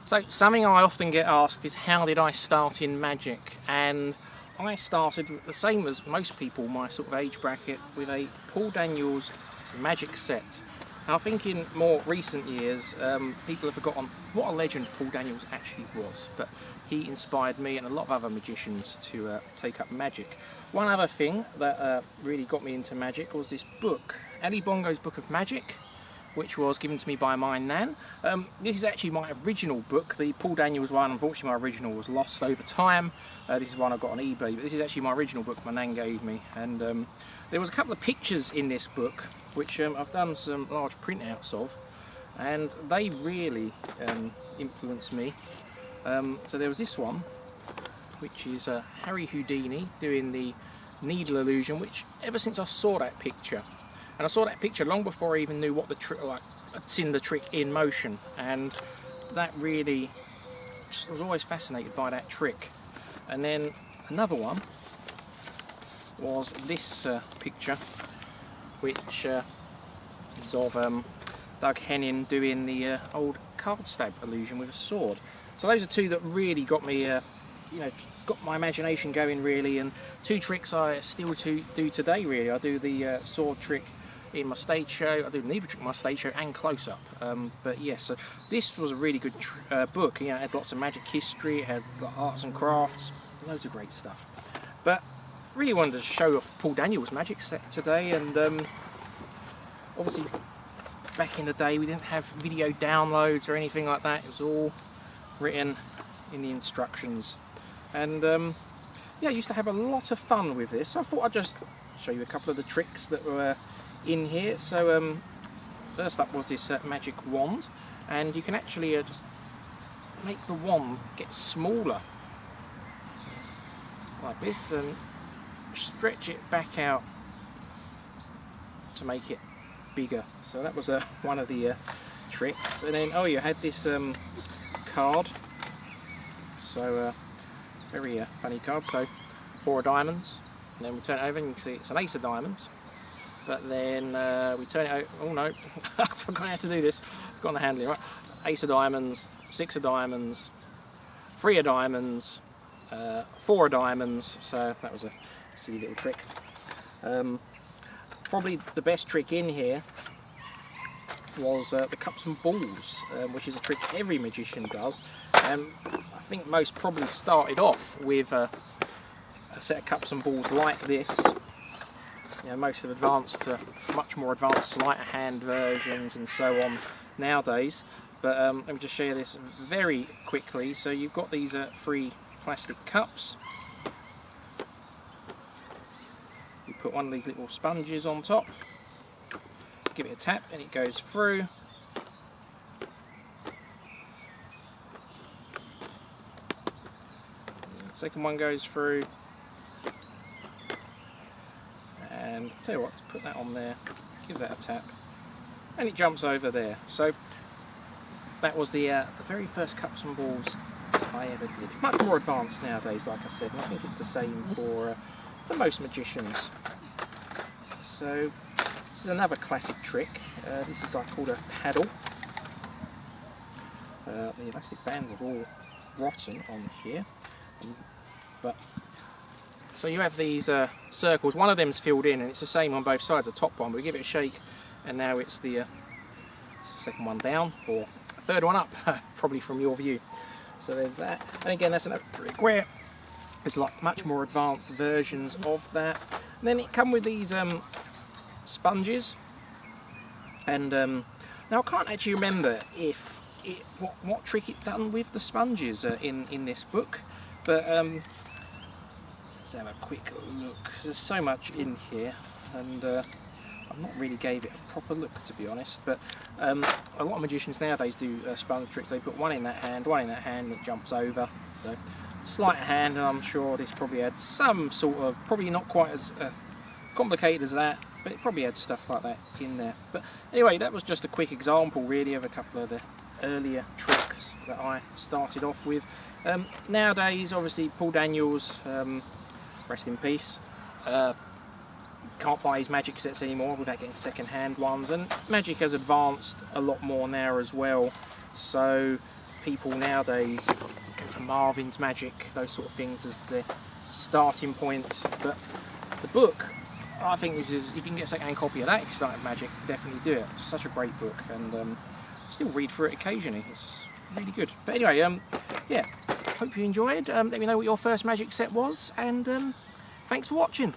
So something I often get asked is how did I start in magic, and I started the same as most people my sort of age bracket with a Paul Daniels magic set. And I think in more recent years people have forgotten what a legend Paul Daniels actually was, but he inspired me and a lot of other magicians to take up magic. One other thing that really got me into magic was this book, Ali Bongo's Book of Magic, which was given to me by my nan. This is actually my original book. The Paul Daniels one, unfortunately my original was lost over time. This is one I got on eBay, but this is actually my original book my nan gave me. And there was a couple of pictures in this book, which I've done some large printouts of, and they really influenced me. So there was this one, which is Harry Houdini doing the needle illusion, which ever since I saw that picture, and I saw that picture long before I even knew what the trick, like I'd seen the trick in motion, and that really, I was always fascinated by that trick. And then another one was this picture, which is of Doug Henning doing the old card stab illusion with a sword. So those are two that really got me, you know, got my imagination going really, and two tricks I still do today really. I do the sword trick in my stage show, I do the needle trick in my stage show and close-up. But yes, so this was a really good book. You know, it had lots of magic history, it had arts and crafts, loads of great stuff. But really wanted to show off Paul Daniels magic set today, and obviously back in the day we didn't have video downloads or anything like that. It was all written in the instructions, and yeah, I used to have a lot of fun with this. So I thought I'd just show you a couple of the tricks that were in here. So first up was this magic wand, and you can actually just make the wand get smaller like this and stretch it back out to make it bigger. So that was one of the tricks. And then you had this card, so very funny card. So 4 of diamonds, and then we turn it over and you can see it's an ace of diamonds. But then we turn it over. Oh no, I forgot how to do this. I've got the handling right. Ace of diamonds, 6 of diamonds, 3 of diamonds, 4 of diamonds. So that was a silly little trick. Probably the best trick in here was the cups and balls, which is a trick every magician does. I think most probably started off with a set of cups and balls like this. You know, most have advanced to much more advanced sleight of hand versions and so on nowadays. But let me just show you this very quickly. So you've got these 3 plastic cups. You put one of these little sponges on top, give it a tap and it goes through. And the second one goes through. And I'll tell you what, put that on there, give that a tap, and it jumps over there. So that was the very first cups and balls I ever did. Much more advanced nowadays, like I said, and I think it's the same for most magicians. So this is another classic trick. This is called a paddle. The elastic bands are all rotten on here, but so you have these circles. One of them's filled in, and it's the same on both sides. The top one, we give it a shake, and now it's the second one down, or third one up, probably from your view. So there's that. And again, that's another trick where there's like much more advanced versions of that. And then it come with these sponges, and now I can't actually remember if what trick it done with the sponges in this book, but let's have a quick look. There's so much in here, and I've not really gave it a proper look, to be honest. But a lot of magicians nowadays do sponge tricks. They put one in that hand, and it jumps over. So sleight of hand, and I'm sure this probably had some sort of, probably not quite as complicated as that, but it probably had stuff like that in there. But anyway, that was just a quick example really of a couple of the earlier tricks that I started off with. Nowadays, obviously, Paul Daniels, rest in peace, can't buy these magic sets anymore without getting second-hand ones, and magic has advanced a lot more now as well, so people nowadays go for Marvin's Magic, those sort of things as the starting point. But the book, I think this is, if you can get a second-hand copy of that if you start at Magic, definitely do it. It's such a great book, and still read through it occasionally. It's really good. But anyway, yeah, hope you enjoyed. Let me know what your first Magic set was, and thanks for watching.